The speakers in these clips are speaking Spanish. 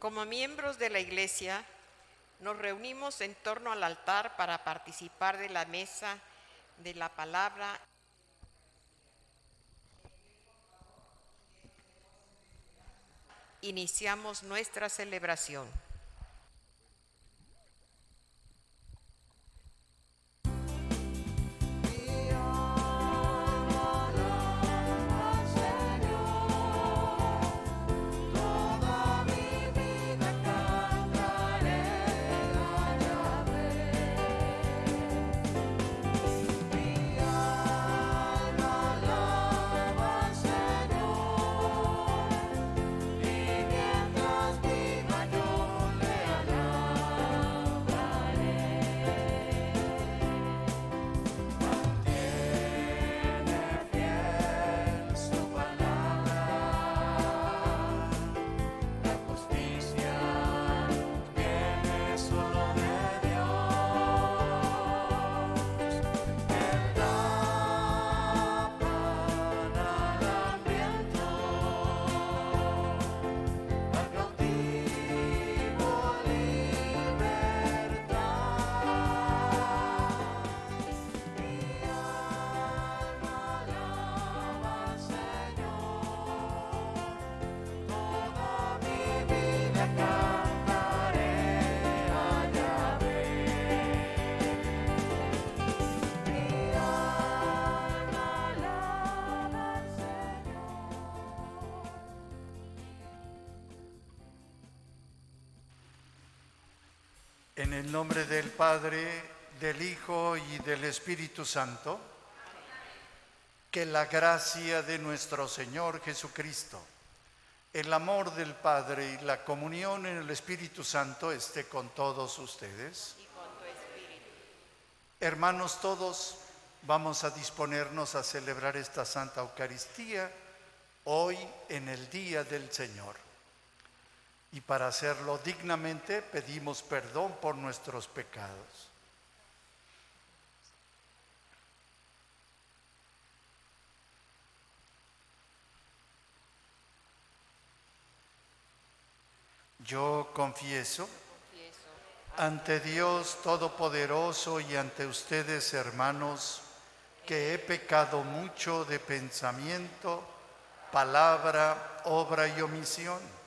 Como miembros de la Iglesia, nos reunimos en torno al altar para participar de la mesa de la palabra. Iniciamos nuestra celebración. En el nombre del Padre, del Hijo y del Espíritu Santo, que la gracia de nuestro Señor Jesucristo, el amor del Padre y la comunión en el Espíritu Santo esté con todos ustedes. Y con tu espíritu. Hermanos todos, vamos a disponernos a celebrar esta Santa Eucaristía hoy en el Día del Señor. Y para hacerlo dignamente pedimos perdón por nuestros pecados. Yo confieso ante Dios Todopoderoso y ante ustedes, hermanos, que he pecado mucho de pensamiento, palabra, obra y omisión.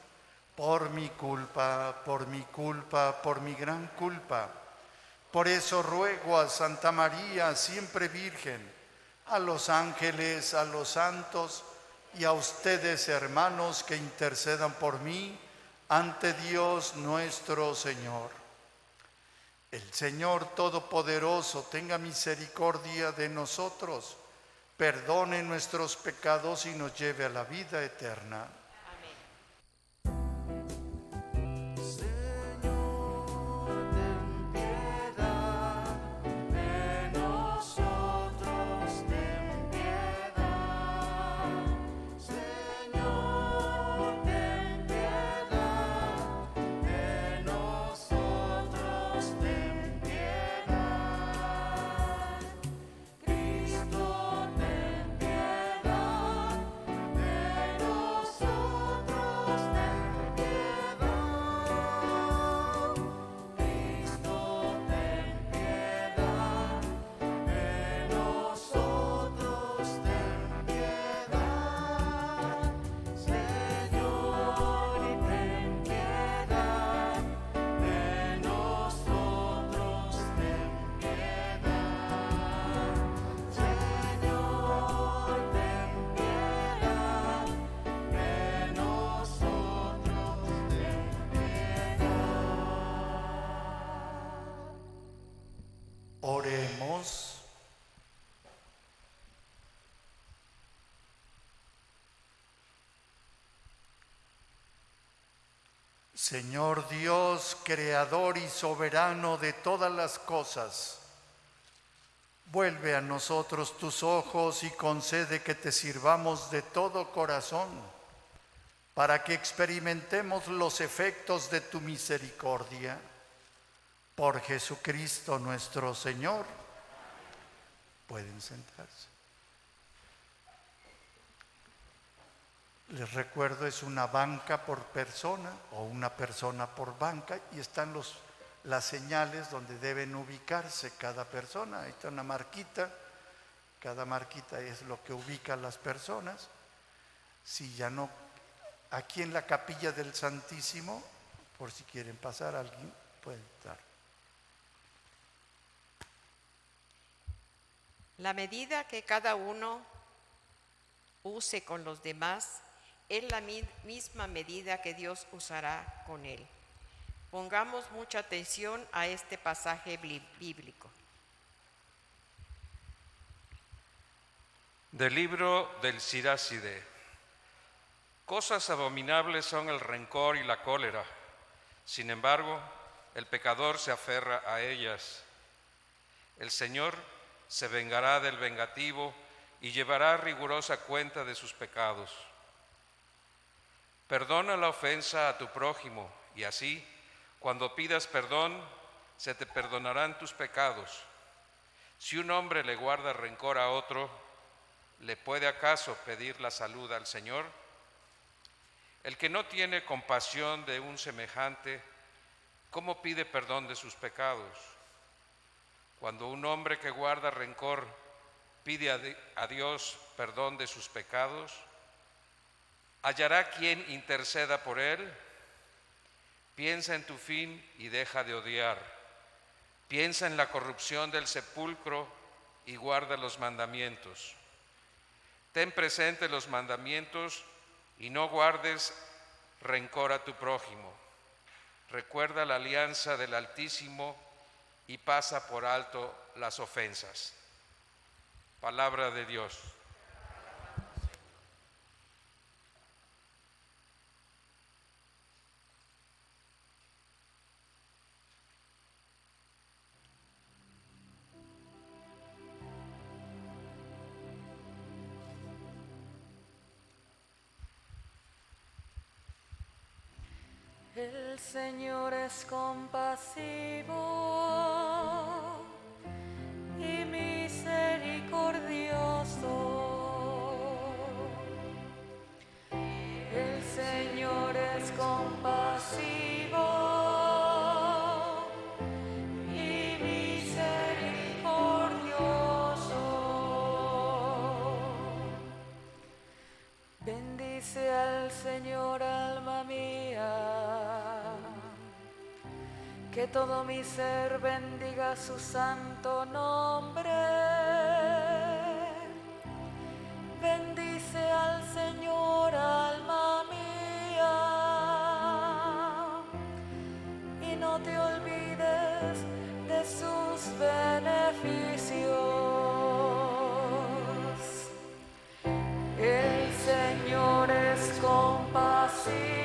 Por mi culpa, por mi gran culpa. Por eso ruego a Santa María, siempre Virgen, a los ángeles, a los santos y a ustedes, hermanos, que intercedan por mí ante Dios nuestro Señor. El Señor Todopoderoso tenga misericordia de nosotros, perdone nuestros pecados y nos lleve a la vida eterna. Oremos. Señor Dios, creador y soberano de todas las cosas, vuelve a nosotros tus ojos y concede que te sirvamos de todo corazón, para que experimentemos los efectos de tu misericordia. Por Jesucristo nuestro Señor. Pueden sentarse. Les recuerdo, es una banca por persona o una persona por banca, y están las señales donde deben ubicarse cada persona. Ahí está una marquita, cada marquita es lo que ubica a las personas. Si ya no, aquí en la capilla del Santísimo, por si quieren pasar, alguien puede estar. La medida que cada uno use con los demás es la misma medida que Dios usará con él. Pongamos mucha atención a este pasaje bíblico. Del libro del Siráside. Cosas abominables son el rencor y la cólera. Sin embargo, el pecador se aferra a ellas. El Señor se vengará del vengativo y llevará rigurosa cuenta de sus pecados. Perdona la ofensa a tu prójimo, y así, cuando pidas perdón, se te perdonarán tus pecados. Si un hombre le guarda rencor a otro, ¿le puede acaso pedir la salud al Señor? El que no tiene compasión de un semejante, ¿cómo pide perdón de sus pecados? Cuando un hombre que guarda rencor pide a Dios perdón de sus pecados, ¿hallará quien interceda por él? Piensa en tu fin y deja de odiar. Piensa en la corrupción del sepulcro y guarda los mandamientos. Ten presente los mandamientos y no guardes rencor a tu prójimo. Recuerda la alianza del Altísimo y pasa por alto las ofensas. Palabra de Dios. El Señor es compasivo y misericordioso. El Señor es compasivo y misericordioso. Bendice al Señor, alma mía. Que todo mi ser bendiga su santo nombre. Bendice al Señor, alma mía, y no te olvides de sus beneficios. El Señor es compasivo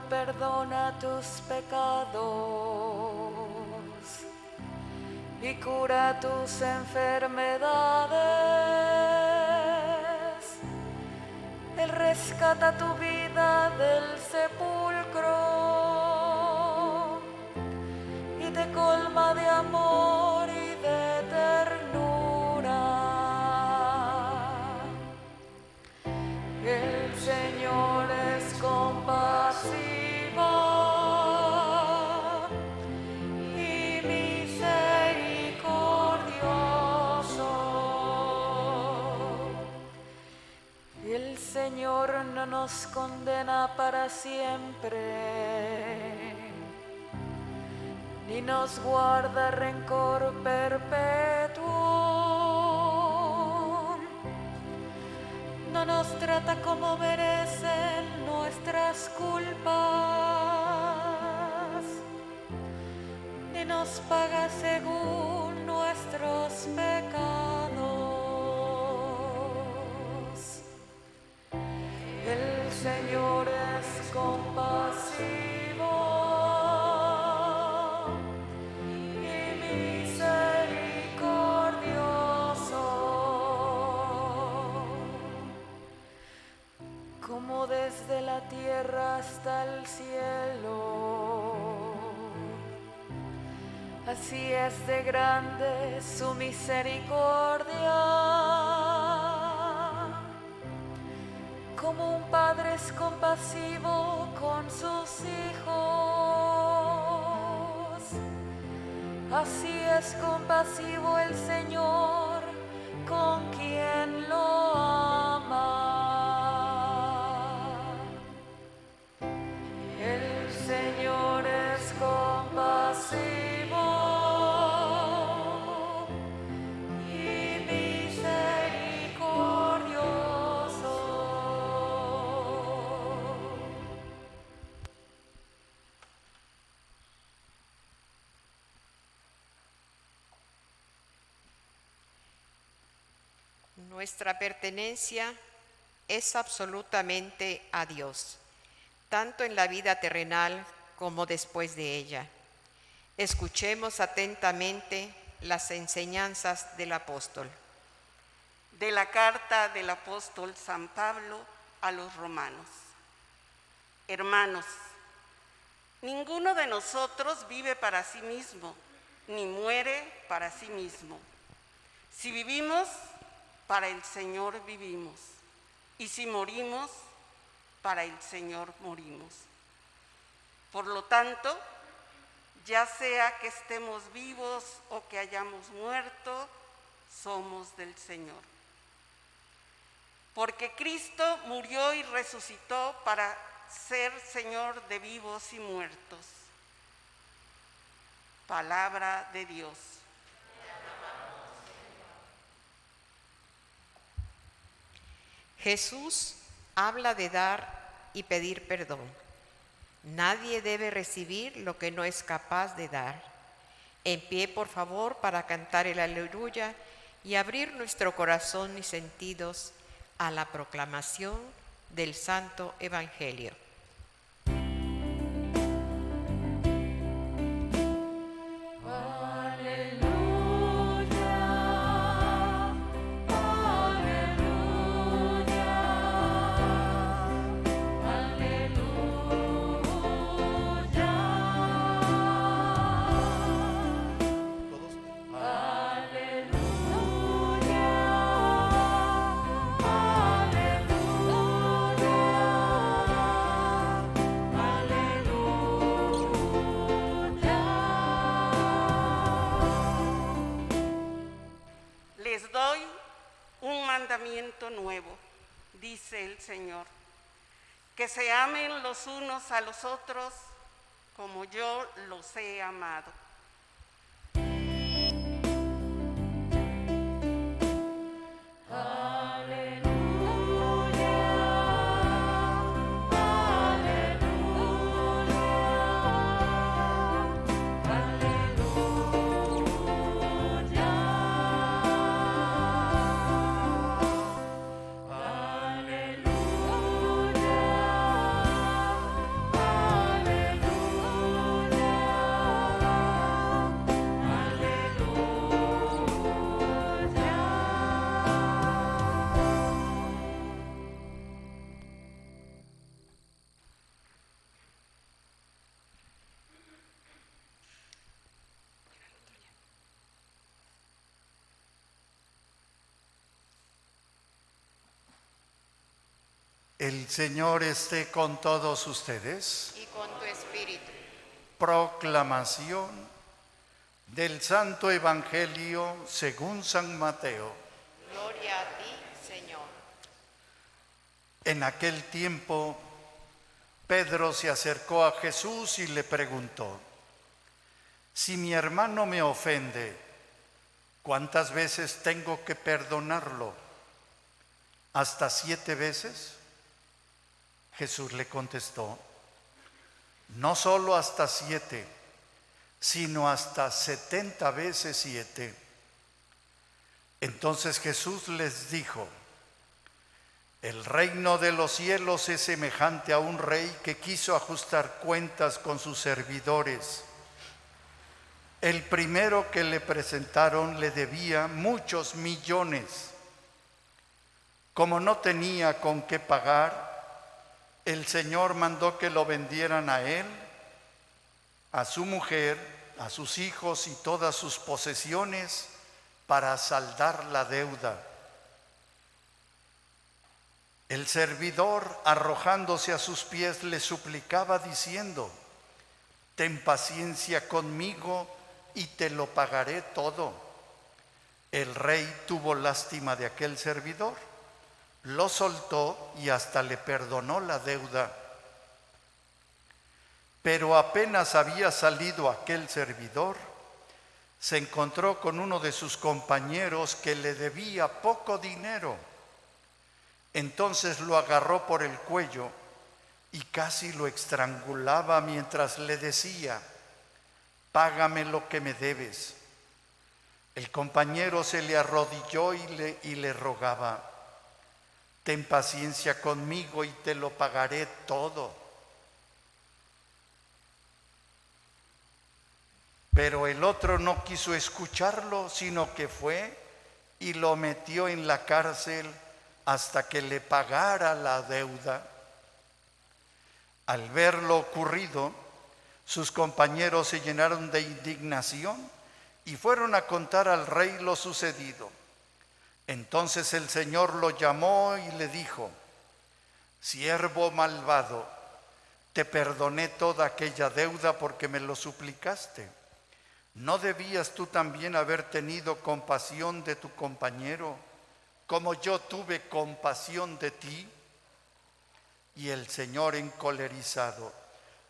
perdona tus pecados y cura tus enfermedades. Él rescata tu vida del sepulcro y te colma de amor y de ternura. El Señor es compasivo y misericordioso. El Señor no nos condena para siempre, ni nos guarda rencor perpetuo. No nos trata como merecen nuestras culpas, ni nos paga según nuestros pecados. El Señor es compasivo y misericordioso. Como desde la tierra hasta el cielo, Así es de grande su misericordia, como un padre es compasivo con sus hijos. Así es compasivo el Señor con quien lo ama. El Señor es compasivo y misericordioso. Nuestra pertenencia es absolutamente a Dios, tanto en la vida terrenal como después de ella. Escuchemos atentamente las enseñanzas del apóstol. De la carta del apóstol San Pablo a los romanos. Hermanos, ninguno de nosotros vive para sí mismo, ni muere para sí mismo. Si vivimos, para el Señor vivimos, y si morimos, para el Señor morimos. Por lo tanto, ya sea que estemos vivos o que hayamos muerto, somos del Señor. Porque Cristo murió y resucitó para ser Señor de vivos y muertos. Palabra de Dios. Jesús habla de dar y pedir perdón. Nadie debe recibir lo que no es capaz de dar. En pie, por favor, para cantar el aleluya y abrir nuestro corazón y sentidos a la proclamación del Santo Evangelio. Les doy un mandamiento nuevo, dice el Señor, que se amen los unos a los otros como yo los he amado. El Señor esté con todos ustedes. Y con tu espíritu. Proclamación del Santo Evangelio según San Mateo. Gloria a ti, Señor. En aquel tiempo, Pedro se acercó a Jesús y le preguntó: si mi hermano me ofende, ¿cuántas veces tengo que perdonarlo? ¿Hasta 7 veces? Jesús le contestó: no solo hasta 7, sino hasta 70 veces 7. Entonces Jesús les dijo: el reino de los cielos es semejante a un rey que quiso ajustar cuentas con sus servidores. El primero que le presentaron le debía muchos millones. Como no tenía con qué pagar, el Señor mandó que lo vendieran a él, a su mujer a sus hijos y todas sus posesiones para saldar la deuda. El servidor, arrojándose a sus pies, le suplicaba diciendo: ten paciencia conmigo y te lo pagaré todo. El rey tuvo lástima de aquel servidor, lo soltó y hasta le perdonó la deuda. Pero apenas había salido aquel servidor, se encontró con uno de sus compañeros que le debía poco dinero. Entonces lo agarró por el cuello y casi lo estrangulaba mientras le decía: págame lo que me debes. El compañero se le arrodilló y le rogaba: ten paciencia conmigo y te lo pagaré todo. Pero el otro no quiso escucharlo, sino que fue y lo metió en la cárcel hasta que le pagara la deuda. Al ver lo ocurrido, sus compañeros se llenaron de indignación y fueron a contar al rey lo sucedido. Entonces el Señor lo llamó y le dijo: siervo malvado, te perdoné toda aquella deuda porque me lo suplicaste. ¿No debías tú también haber tenido compasión de tu compañero, como yo tuve compasión de ti? Y el Señor, encolerizado,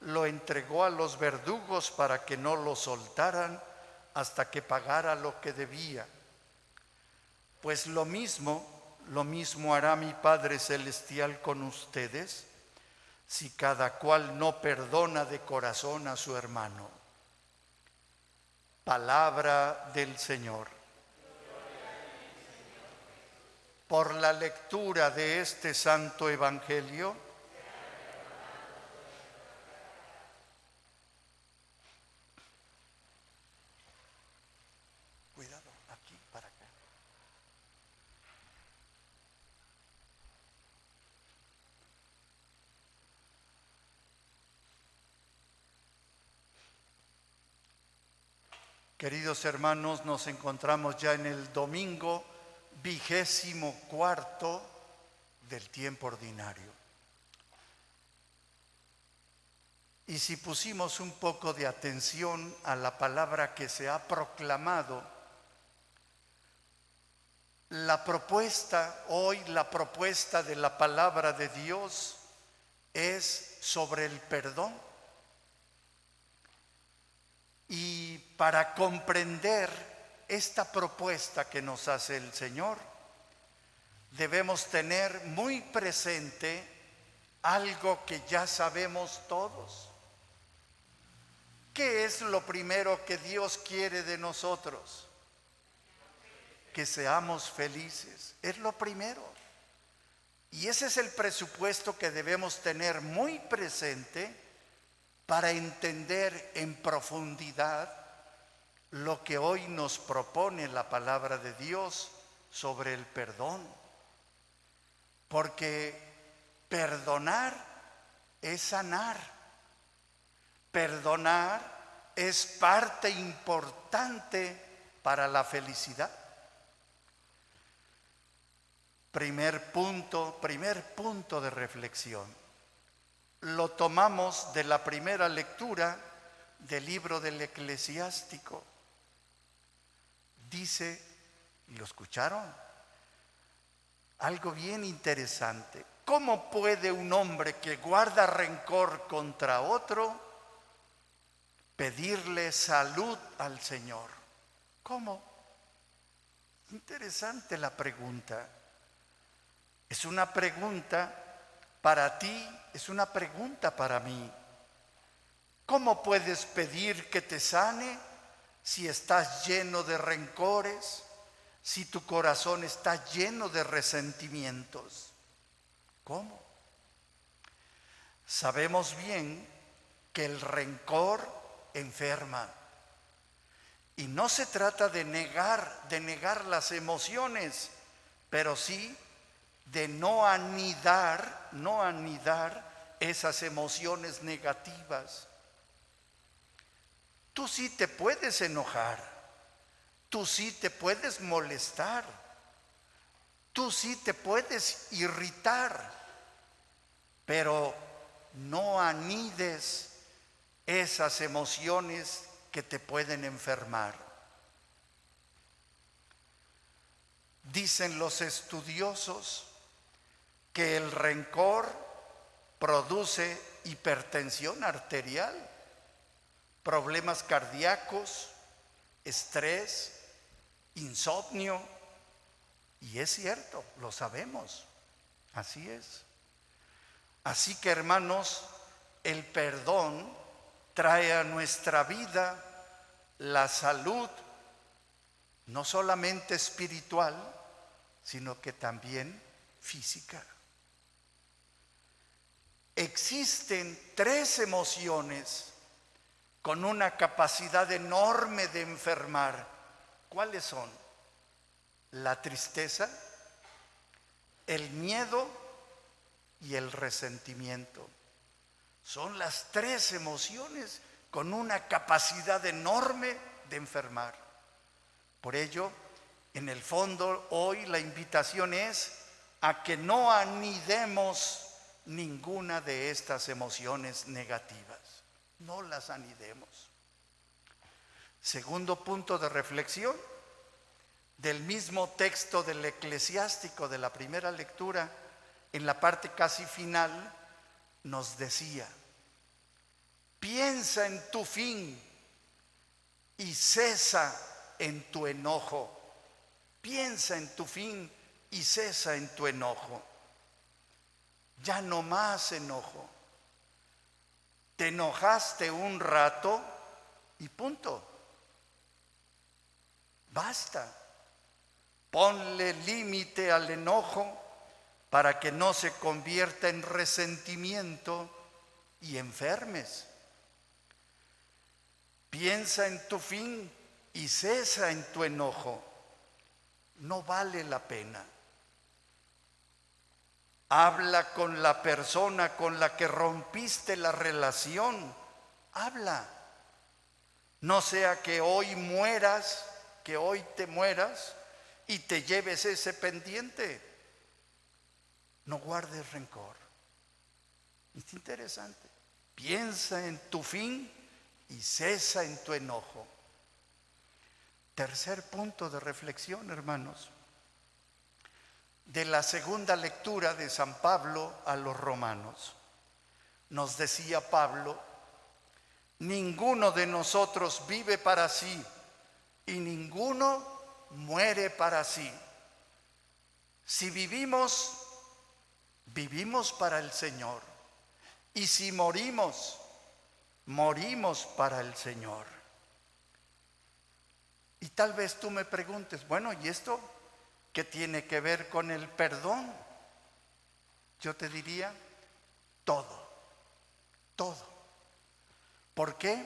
lo entregó a los verdugos para que no lo soltaran hasta que pagara lo que debía. Pues lo mismo hará mi Padre Celestial con ustedes, si cada cual no perdona de corazón a su hermano. Palabra del Señor. Por la lectura de este santo evangelio, cuidado, aquí para acá. Queridos hermanos, nos encontramos ya en el domingo 24 del tiempo ordinario. Y si pusimos un poco de atención a la palabra que se ha proclamado, la propuesta de la palabra de Dios es sobre el perdón. Y para comprender esta propuesta que nos hace el Señor, debemos tener muy presente algo que ya sabemos todos. ¿Qué es lo primero que Dios quiere de nosotros? Que seamos felices. Es lo primero. Y ese es el presupuesto que debemos tener muy presente para entender en profundidad lo que hoy nos propone la palabra de Dios sobre el perdón. Porque perdonar es sanar. Perdonar es parte importante para la felicidad. Primer punto de reflexión. Lo tomamos de la primera lectura del libro del Eclesiástico. Dice, ¿y lo escucharon? Algo bien interesante. ¿Cómo puede un hombre que guarda rencor contra otro pedirle salud al Señor? ¿Cómo? Interesante la pregunta. Es una pregunta para ti, es una pregunta para mí. ¿Cómo puedes pedir que te sane si estás lleno de rencores, si tu corazón está lleno de resentimientos? ¿Cómo? Sabemos bien que el rencor enferma. Y no se trata de negar las emociones, pero sí de no anidar esas emociones negativas. Tú sí te puedes enojar, tú sí te puedes molestar, tú sí te puedes irritar, pero no anides esas emociones que te pueden enfermar. Dicen los estudiosos que el rencor produce hipertensión arterial, problemas cardíacos, estrés, insomnio. Y es cierto, lo sabemos, así es. Así que, hermanos, el perdón trae a nuestra vida la salud, no solamente espiritual, sino que también física. Existen 3 emociones con una capacidad enorme de enfermar. ¿Cuáles son? La tristeza, el miedo y el resentimiento. Son las 3 emociones con una capacidad enorme de enfermar. Por ello, en el fondo, hoy la invitación es a que no anidemos ninguna de estas emociones negativas. No las anidemos. Segundo punto de reflexión, del mismo texto del Eclesiástico de la primera lectura, en la parte casi final, nos decía: piensa en tu fin y cesa en tu enojo. Piensa en tu fin y cesa en tu enojo. Ya no más enojo. Te enojaste un rato y punto. Basta. Ponle límite al enojo para que no se convierta en resentimiento y enfermes. Piensa en tu fin y cesa en tu enojo. No vale la pena. Habla con la persona con la que rompiste la relación. Habla. No sea que hoy mueras, que hoy te mueras y te lleves ese pendiente. No guardes rencor. Es interesante. Piensa en tu fin y cesa en tu enojo. Tercer punto de reflexión, hermanos, de la segunda lectura de San Pablo a los romanos. Nos decía Pablo: ninguno de nosotros vive para sí y ninguno muere para sí. Si vivimos, vivimos para el Señor. Y si morimos, morimos para el Señor. Y tal vez tú me preguntes: bueno, ¿y esto qué tiene que ver con el perdón? Yo te diría: todo, todo. ¿Por qué?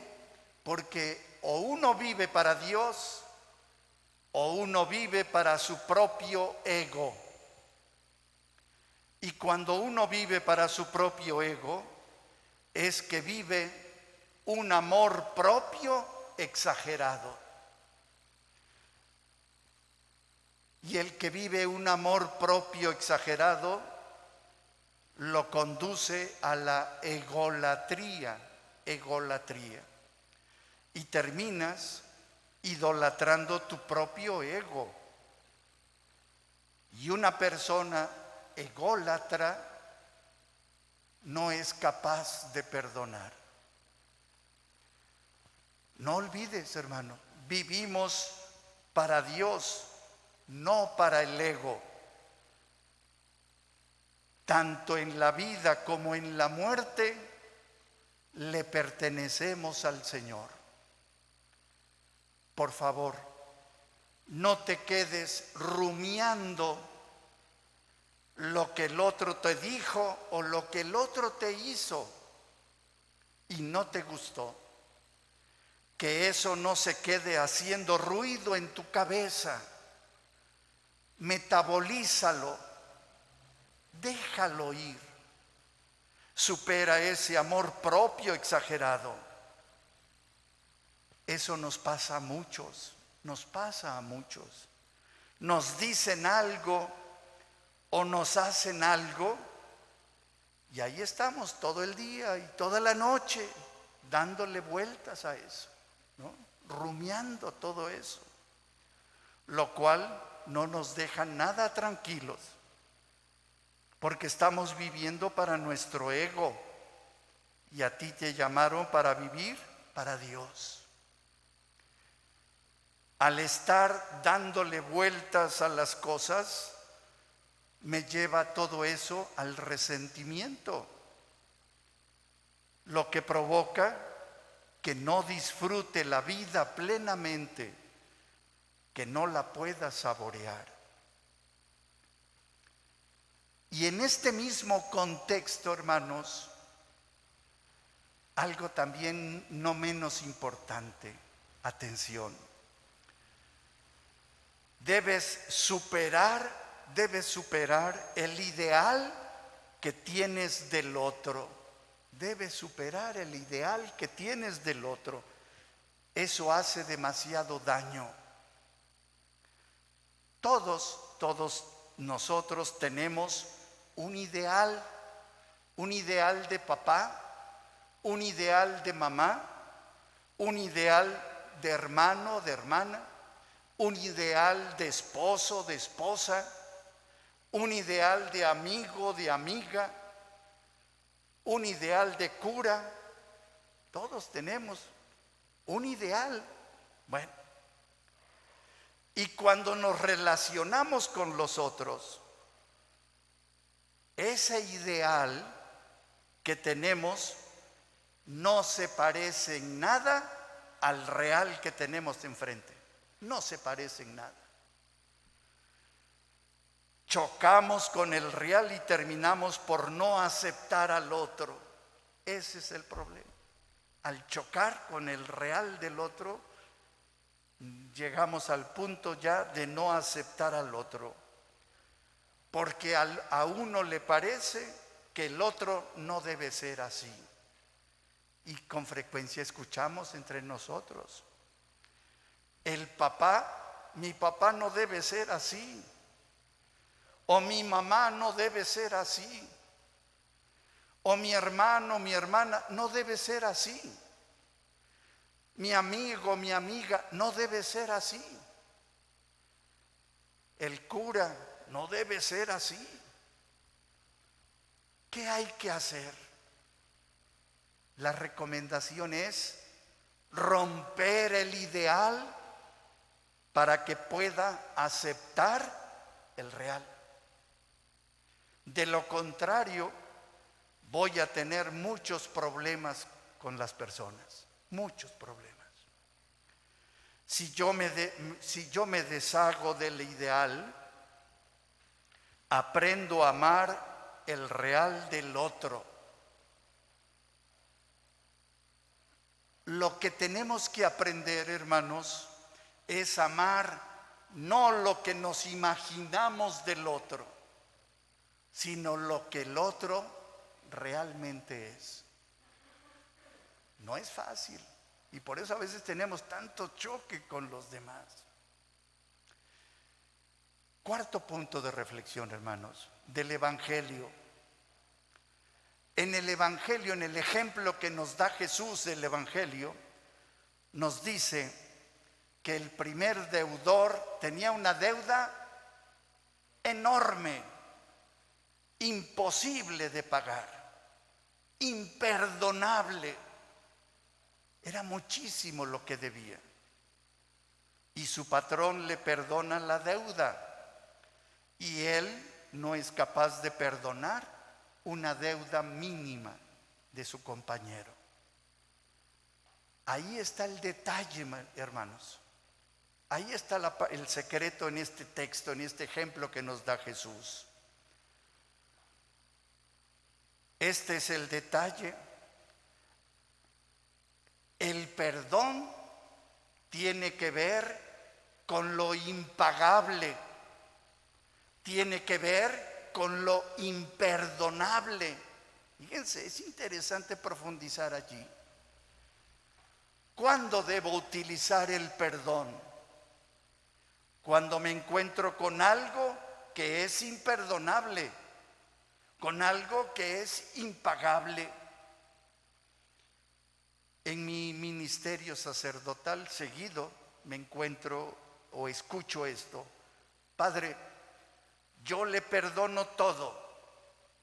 Porque o uno vive para Dios o uno vive para su propio ego. Y cuando uno vive para su propio ego, es que vive un amor propio exagerado. Y el que vive un amor propio exagerado lo conduce a la egolatría. Y terminas idolatrando tu propio ego. Y una persona ególatra no es capaz de perdonar. No olvides, hermano, vivimos para Dios, no para el ego. Tanto en la vida como en la muerte le pertenecemos al Señor. Por favor, no te quedes rumiando lo que el otro te dijo o lo que el otro te hizo y no te gustó. Que eso no se quede haciendo ruido en tu cabeza. Metabolízalo, déjalo ir. Supera ese amor propio exagerado. Eso nos pasa a muchos, nos pasa a muchos. Nos dicen algo o nos hacen algo y ahí estamos todo el día y toda la noche dándole vueltas a eso, ¿no? Rumiando todo eso, lo cual no nos deja nada tranquilos, porque estamos viviendo para nuestro ego y a ti te llamaron para vivir para Dios. Al estar dándole vueltas a las cosas, me lleva todo eso al resentimiento, lo que provoca que no disfrute la vida plenamente, que no la pueda saborear. Y en este mismo contexto, hermanos, algo también no menos importante, atención. Debes superar el ideal que tienes del otro. Debes superar el ideal que tienes del otro. Eso hace demasiado daño. Todos nosotros tenemos un ideal de papá, un ideal de mamá, un ideal de hermano, de hermana, un ideal de esposo, de esposa, un ideal de amigo, de amiga, un ideal de cura. Todos tenemos un ideal. Bueno, y cuando nos relacionamos con los otros, ese ideal que tenemos no se parece en nada al real que tenemos enfrente. No se parece en nada. Chocamos con el real y terminamos por no aceptar al otro. Ese es el problema. Al chocar con el real del otro, llegamos al punto ya de no aceptar al otro. Porque a uno le parece que el otro no debe ser así. Y con frecuencia escuchamos entre nosotros: mi papá no debe ser así, o mi mamá no debe ser así, o mi hermano, mi hermana no debe ser así, mi amigo, mi amiga no debe ser así, el cura no debe ser así. ¿Qué hay que hacer? La recomendación es romper el ideal para que pueda aceptar el real. De lo contrario, voy a tener muchos problemas con las personas, muchos problemas. Si yo me deshago del ideal, aprendo a amar el real del otro. Lo que tenemos que aprender, hermanos, es amar no lo que nos imaginamos del otro, sino lo que el otro realmente es. No es fácil, y por eso a veces tenemos tanto choque con los demás. Cuarto punto de reflexión, hermanos, del Evangelio. En el Evangelio, en el ejemplo que nos da Jesús del Evangelio, nos dice que el primer deudor tenía una deuda enorme, imposible de pagar, imperdonable. Era muchísimo lo que debía. Y su patrón le perdona la deuda. Y él no es capaz de perdonar una deuda mínima de su compañero. Ahí está el detalle, hermanos. Ahí está el secreto en este texto, en este ejemplo que nos da Jesús. Este es el detalle. El perdón tiene que ver con lo impagable, tiene que ver con lo imperdonable. Fíjense, es interesante profundizar allí. ¿Cuándo debo utilizar el perdón? Cuando me encuentro con algo que es imperdonable, con algo que es impagable. En mi ministerio sacerdotal seguido me encuentro o escucho esto: Padre, yo le perdono todo,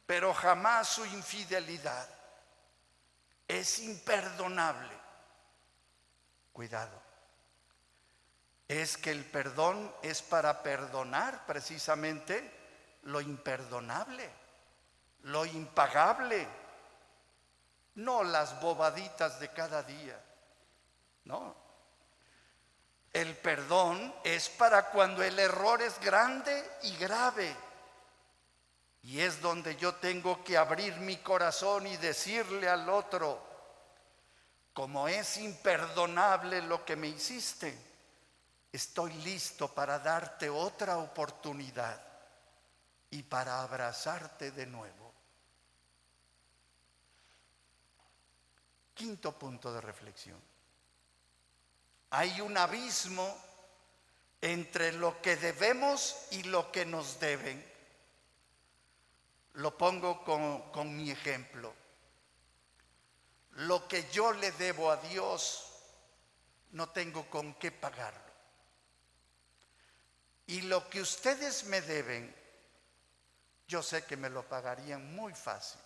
pero jamás su infidelidad. Es imperdonable. Cuidado. Es que el perdón es para perdonar precisamente lo imperdonable, lo impagable, no las bobaditas de cada día. No. El perdón es para cuando el error es grande y grave. Y es donde yo tengo que abrir mi corazón y decirle al otro: como es imperdonable lo que me hiciste, estoy listo para darte otra oportunidad y para abrazarte de nuevo. Quinto punto de reflexión. Hay un abismo entre lo que debemos y lo que nos deben. Lo pongo con mi ejemplo. Lo que yo le debo a Dios, no tengo con qué pagarlo. Y lo que ustedes me deben, yo sé que me lo pagarían muy fácil.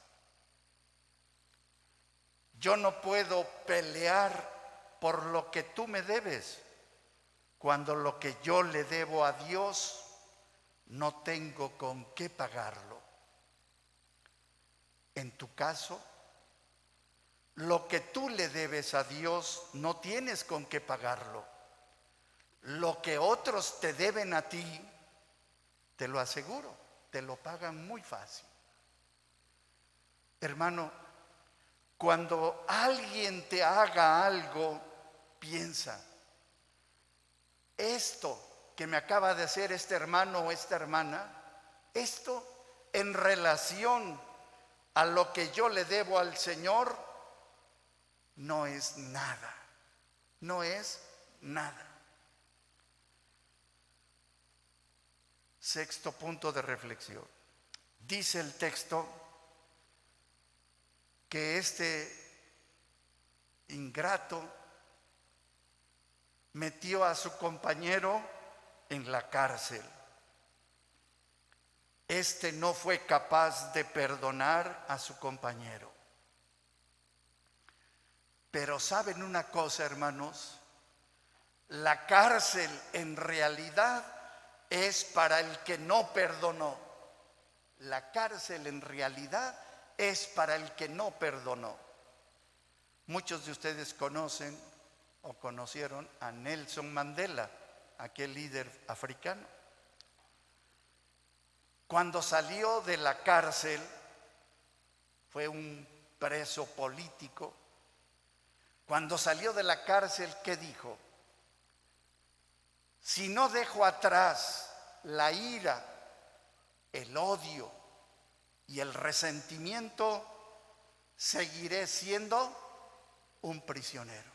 Yo no puedo pelear por lo que tú me debes, cuando lo que yo le debo a Dios, no tengo con qué pagarlo. En tu caso, lo que tú le debes a Dios, no tienes con qué pagarlo. Lo que otros te deben a ti, te lo aseguro, te lo pagan muy fácil. Hermano, cuando alguien te haga algo, piensa: esto que me acaba de hacer este hermano o esta hermana, esto en relación a lo que yo le debo al Señor, no es nada, no es nada. Sexto punto de reflexión. Dice el texto que este ingrato metió a su compañero en la cárcel. Este no fue capaz de perdonar a su compañero. Pero ¿saben una cosa, hermanos? La cárcel en realidad es para el que no perdonó. La cárcel en realidad es para el que no perdonó. Muchos de ustedes conocen o conocieron a Nelson Mandela, aquel líder africano. Cuando salió de la cárcel, fue un preso político. Cuando salió de la cárcel, ¿qué dijo? Si no dejo atrás la ira, el odio y el resentimiento, seguiré siendo un prisionero.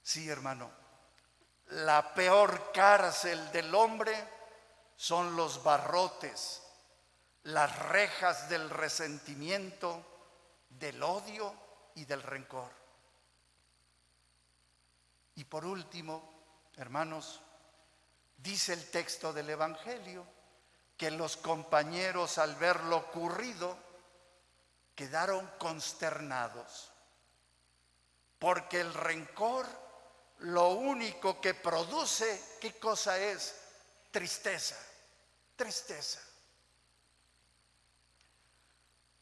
Sí, hermano, la peor cárcel del hombre son los barrotes, las rejas del resentimiento, del odio y del rencor. Y por último, hermanos, dice el texto del Evangelio que los compañeros, al ver lo ocurrido, quedaron consternados, porque el rencor lo único que produce, ¿qué cosa es? Tristeza, tristeza.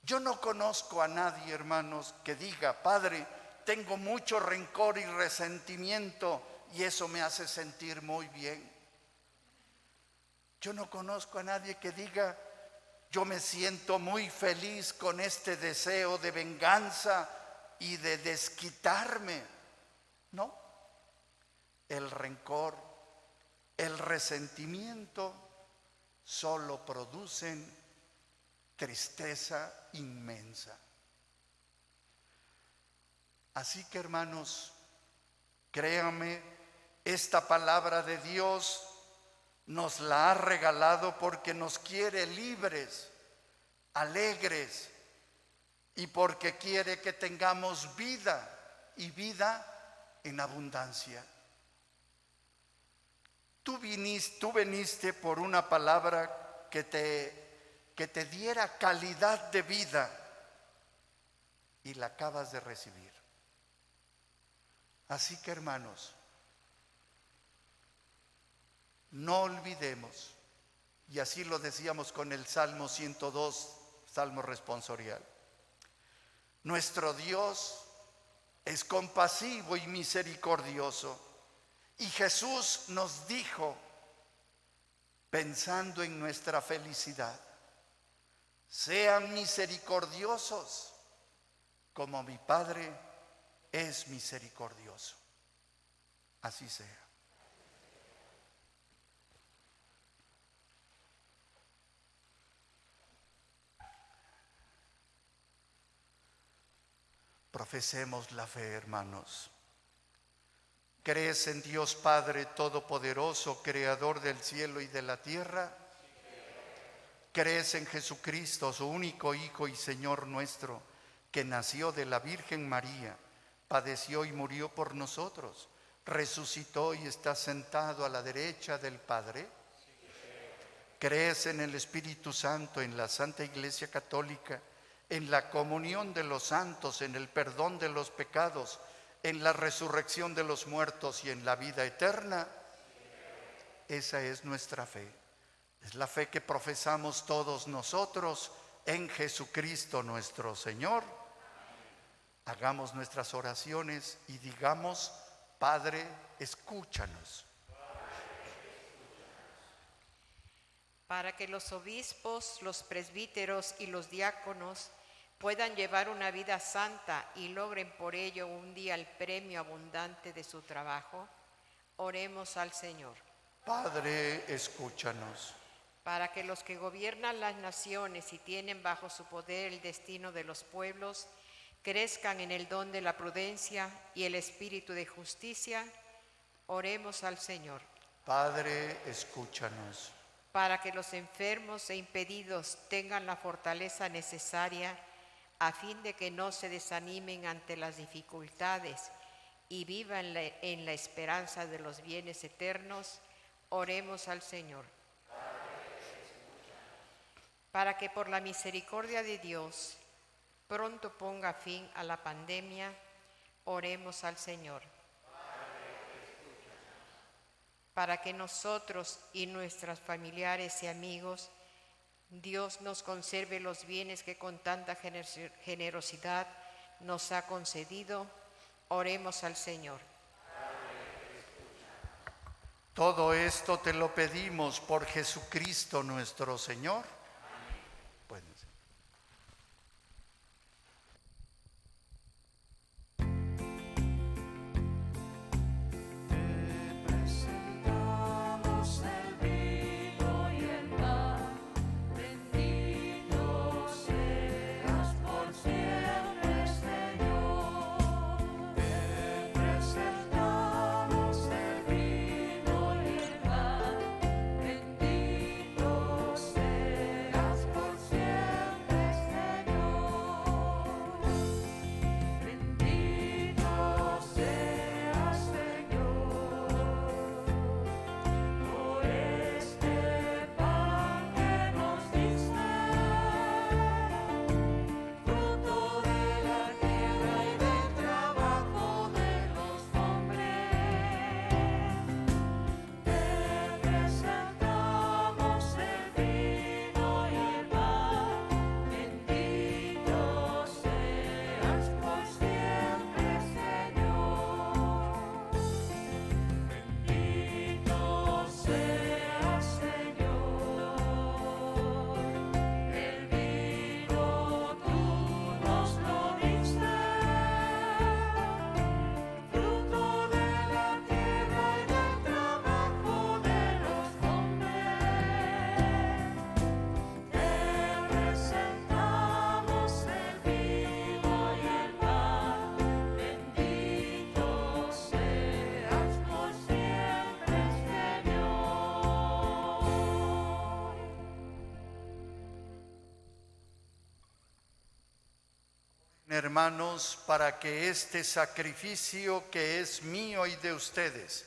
Yo no conozco a nadie, hermanos, que diga: Padre, tengo mucho rencor y resentimiento y eso me hace sentir muy bien. Yo no conozco a nadie que diga: yo me siento muy feliz con este deseo de venganza y de desquitarme. No. El rencor, el resentimiento solo producen tristeza inmensa. Así que, hermanos, créanme, esta palabra de Dios nos la ha regalado porque nos quiere libres, alegres, y porque quiere que tengamos vida y vida en abundancia. Tú viniste por una palabra que te diera calidad de vida y la acabas de recibir. Así que, hermanos, no olvidemos, y así lo decíamos con el Salmo 102, Salmo responsorial. Nuestro Dios es compasivo y misericordioso. Y Jesús nos dijo, pensando en nuestra felicidad, sean misericordiosos como mi Padre es misericordioso. Así sea. Profesemos la fe, hermanos. ¿Crees en Dios Padre Todopoderoso, Creador del cielo y de la tierra? ¿Crees en Jesucristo, su único Hijo y Señor nuestro, que nació de la Virgen María, padeció y murió por nosotros, resucitó y está sentado a la derecha del Padre? ¿Crees en el Espíritu Santo, en la Santa Iglesia Católica, en la comunión de los santos, en el perdón de los pecados, en la resurrección de los muertos y en la vida eterna? Esa es nuestra fe. Es la fe que profesamos todos nosotros en Jesucristo nuestro Señor. Hagamos nuestras oraciones y digamos: Padre, escúchanos. Para que los obispos, los presbíteros y los diáconos puedan llevar una vida santa y logren por ello un día el premio abundante de su trabajo, oremos al Señor. Padre, escúchanos. Para que los que gobiernan las naciones y tienen bajo su poder el destino de los pueblos crezcan en el don de la prudencia y el espíritu de justicia, oremos al Señor. Padre, escúchanos. Para que los enfermos e impedidos tengan la fortaleza necesaria a fin de que no se desanimen ante las dificultades y vivan en la esperanza de los bienes eternos, oremos al Señor. Para que por la misericordia de Dios pronto ponga fin a la pandemia, oremos al Señor. Para que nosotros y nuestros familiares y amigos, Dios nos conserve los bienes que con tanta generosidad nos ha concedido, oremos al Señor. Todo esto te lo pedimos por Jesucristo nuestro Señor. Pueden ser. Bendito Hermanos, para que este sacrificio que es mío y de ustedes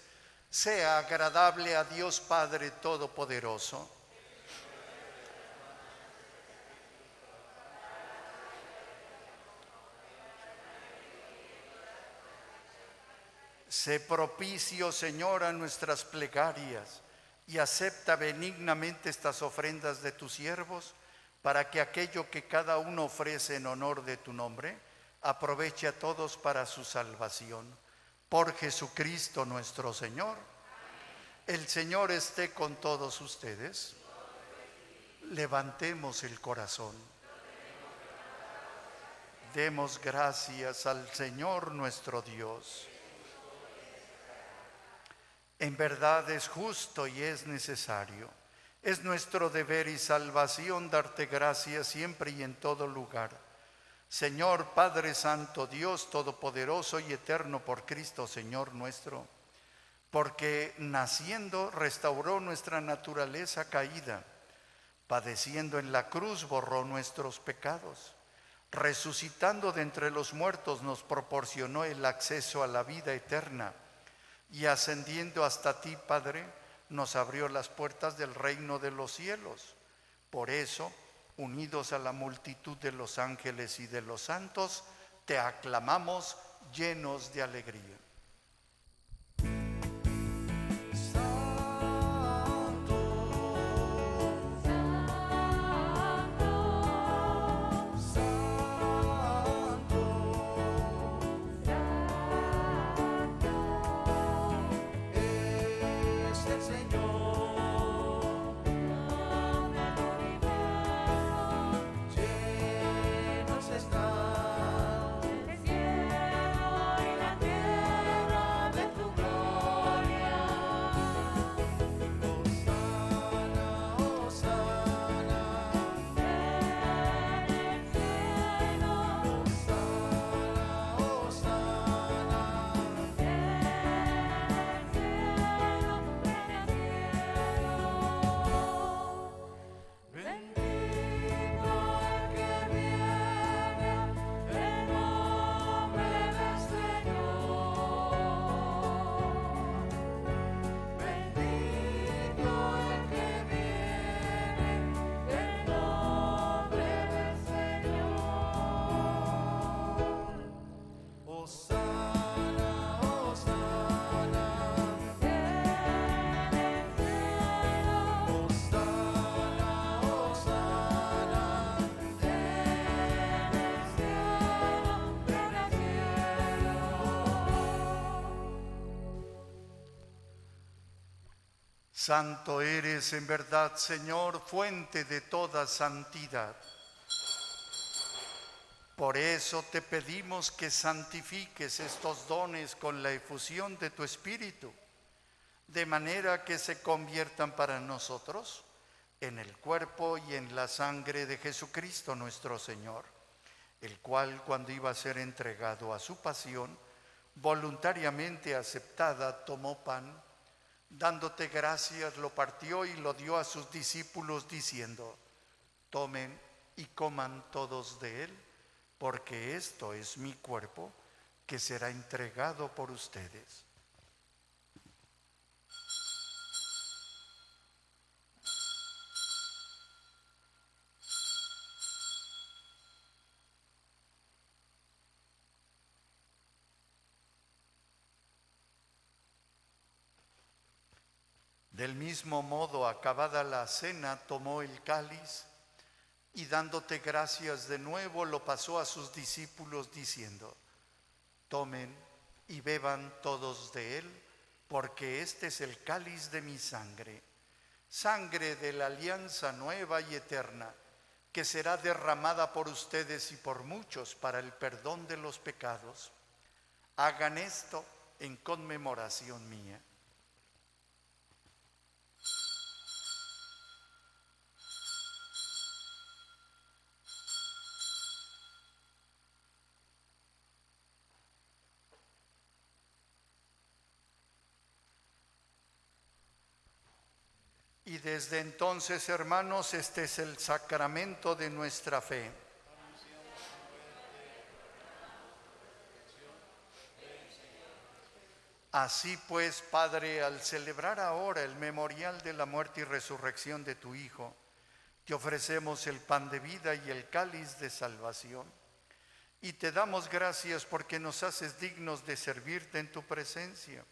sea agradable a Dios Padre Todopoderoso. Sé propicio, Señor, a nuestras plegarias y acepta benignamente estas ofrendas de tus siervos, para que aquello que cada uno ofrece en honor de tu nombre aproveche a todos para su salvación. Por Jesucristo nuestro Señor. El Señor esté con todos ustedes. Levantemos el corazón. Demos gracias al Señor nuestro Dios. En verdad es justo y es necesario. Es nuestro deber y salvación darte gracias siempre y en todo lugar. Señor Padre Santo, Dios Todopoderoso y Eterno por Cristo, Señor nuestro, porque naciendo restauró nuestra naturaleza caída, padeciendo en la cruz borró nuestros pecados, resucitando de entre los muertos nos proporcionó el acceso a la vida eterna, y ascendiendo hasta ti, Padre, nos abrió las puertas del reino de los cielos. Por eso, unidos a la multitud de los ángeles y de los santos, te aclamamos llenos de alegría. Santo eres en verdad, Señor, fuente de toda santidad. Por eso te pedimos que santifiques estos dones con la efusión de tu Espíritu, de manera que se conviertan para nosotros en el cuerpo y en la sangre de Jesucristo nuestro Señor, el cual, cuando iba a ser entregado a su pasión, voluntariamente aceptada, tomó pan, dándote gracias, lo partió y lo dio a sus discípulos diciendo: tomen y coman todos de él, porque esto es mi cuerpo que será entregado por ustedes. Del mismo modo, acabada la cena, tomó el cáliz y dándote gracias de nuevo, lo pasó a sus discípulos diciendo: tomen y beban todos de él, porque este es el cáliz de mi sangre, sangre de la alianza nueva y eterna, que será derramada por ustedes y por muchos para el perdón de los pecados. Hagan esto en conmemoración mía. Y desde entonces, hermanos, este es el sacramento de nuestra fe. Así pues, Padre, al celebrar ahora el memorial de la muerte y resurrección de tu Hijo, te ofrecemos el pan de vida y el cáliz de salvación. Y te damos gracias porque nos haces dignos de servirte en tu presencia.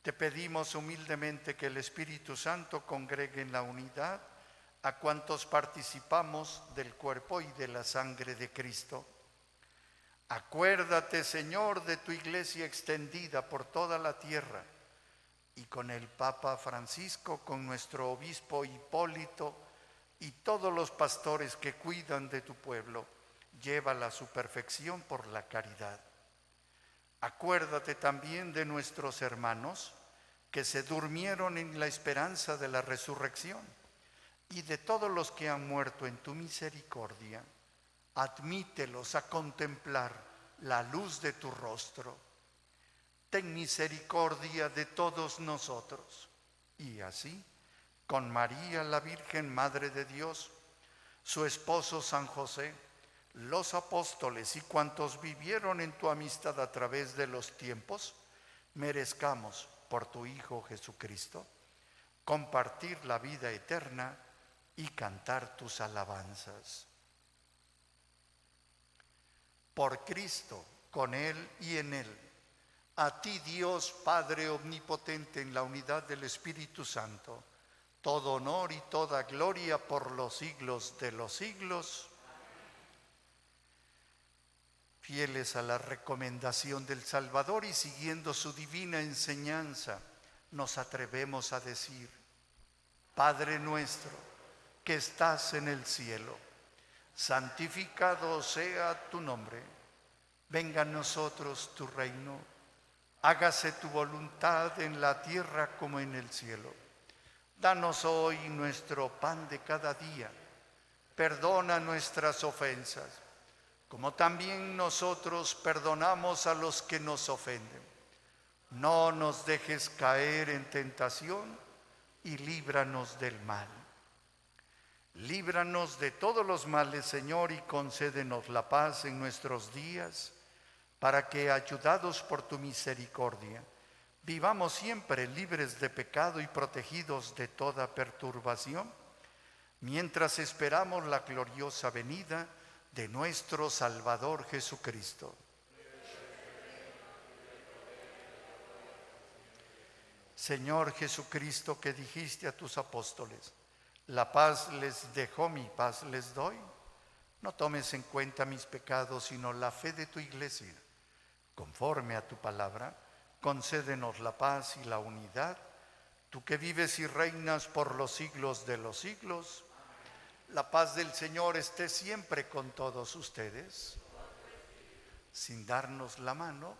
Te pedimos humildemente que el Espíritu Santo congregue en la unidad a cuantos participamos del cuerpo y de la sangre de Cristo. Acuérdate, Señor, de tu iglesia extendida por toda la tierra y con el Papa Francisco, con nuestro obispo Hipólito y todos los pastores que cuidan de tu pueblo. Llévala a su perfección por la caridad. Acuérdate también de nuestros hermanos que se durmieron en la esperanza de la resurrección y de todos los que han muerto en tu misericordia. Admítelos a contemplar la luz de tu rostro. Ten misericordia de todos nosotros. Y así, con María, la Virgen Madre de Dios, su esposo San José, los apóstoles y cuantos vivieron en tu amistad a través de los tiempos, merezcamos, por tu Hijo Jesucristo, compartir la vida eterna y cantar tus alabanzas. Por Cristo, con Él y en Él, a ti Dios Padre omnipotente en la unidad del Espíritu Santo, todo honor y toda gloria por los siglos de los siglos. Fieles a la recomendación del Salvador y siguiendo su divina enseñanza, nos atrevemos a decir: Padre nuestro, que estás en el cielo, santificado sea tu nombre. Venga a nosotros tu reino. Hágase tu voluntad en la tierra como en el cielo. Danos hoy nuestro pan de cada día. Perdona nuestras ofensas, como también nosotros perdonamos a los que nos ofenden. No nos dejes caer en tentación y líbranos del mal. Líbranos de todos los males, Señor, y concédenos la paz en nuestros días, para que, ayudados por tu misericordia, vivamos siempre libres de pecado y protegidos de toda perturbación, mientras esperamos la gloriosa venida de nuestro Salvador Jesucristo. Señor Jesucristo, que dijiste a tus apóstoles: la paz les dejo, mi paz les doy. No tomes en cuenta mis pecados, sino la fe de tu iglesia. Conforme a tu palabra, concédenos la paz y la unidad. Tú que vives y reinas por los siglos de los siglos. La paz del Señor esté siempre con todos ustedes. Sin darnos la mano,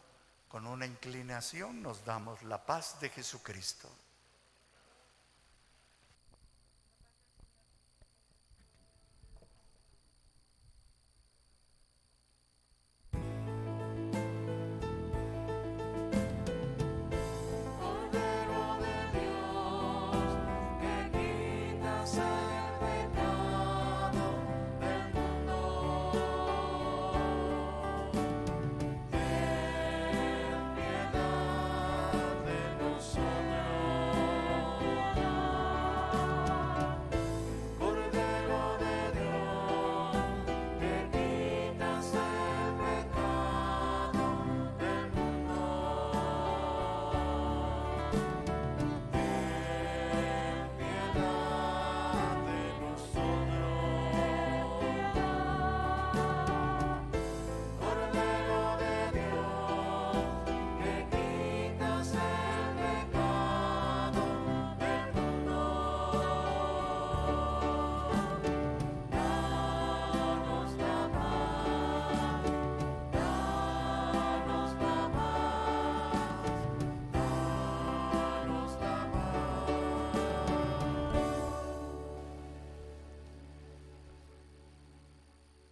con una inclinación nos damos la paz de Jesucristo.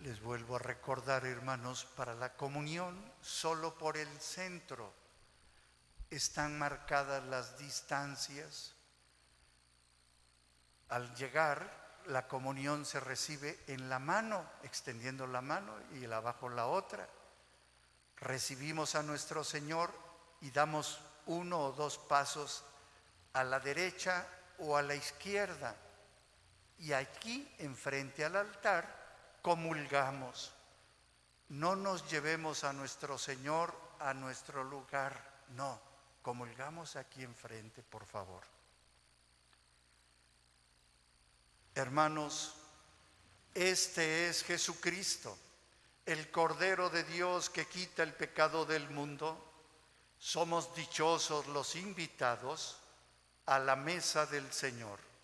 Les vuelvo a recordar, hermanos, para la comunión, solo por el centro están marcadas las distancias. Al llegar, la comunión se recibe en la mano, extendiendo la mano y abajo la otra. Recibimos a nuestro Señor y damos uno o dos pasos a la derecha o a la izquierda. Y aquí, enfrente al altar, comulgamos. No nos llevemos a nuestro Señor a nuestro lugar, no, comulgamos aquí enfrente, por favor. Hermanos, este es Jesucristo, el Cordero de Dios que quita el pecado del mundo. Somos dichosos los invitados a la mesa del Señor.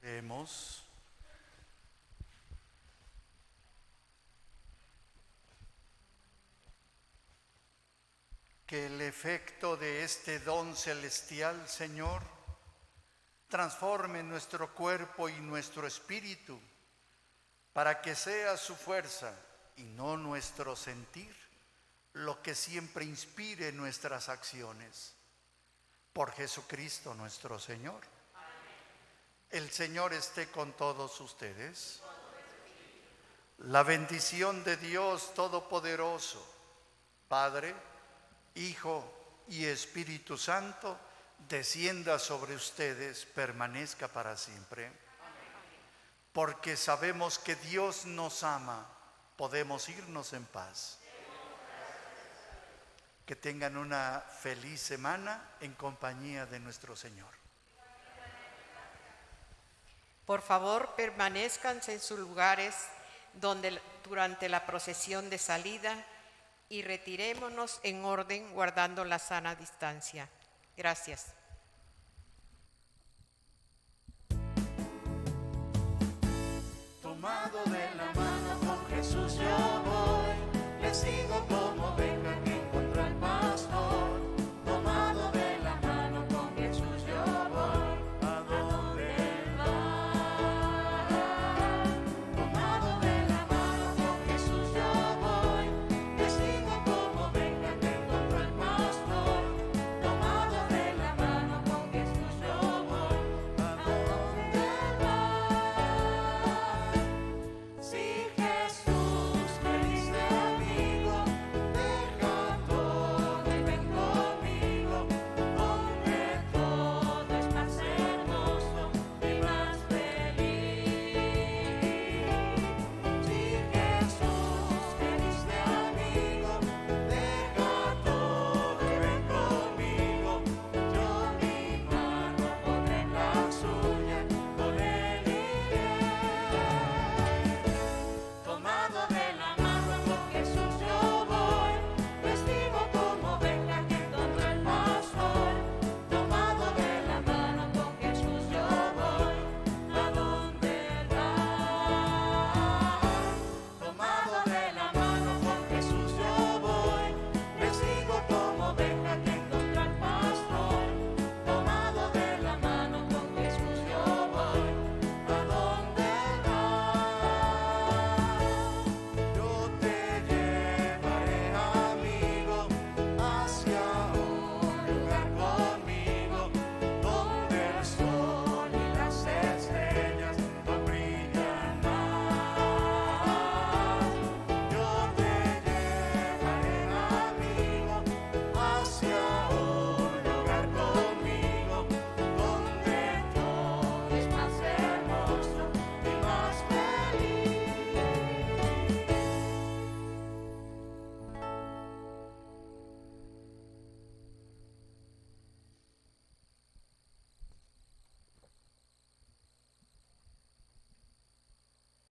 Oremos. Que el efecto de este don celestial, Señor, transforme nuestro cuerpo y nuestro espíritu, para que sea su fuerza y no nuestro sentir lo que siempre inspire nuestras acciones. Por Jesucristo nuestro Señor. El Señor esté con todos ustedes. La bendición de Dios Todopoderoso, Padre, Hijo y Espíritu Santo, descienda sobre ustedes, permanezca para siempre. Porque sabemos que Dios nos ama, podemos irnos en paz. Que tengan una feliz semana en compañía de nuestro Señor. Por favor, permanézcanse en sus lugares durante la procesión de salida y retirémonos en orden guardando la sana distancia. Gracias. Tomado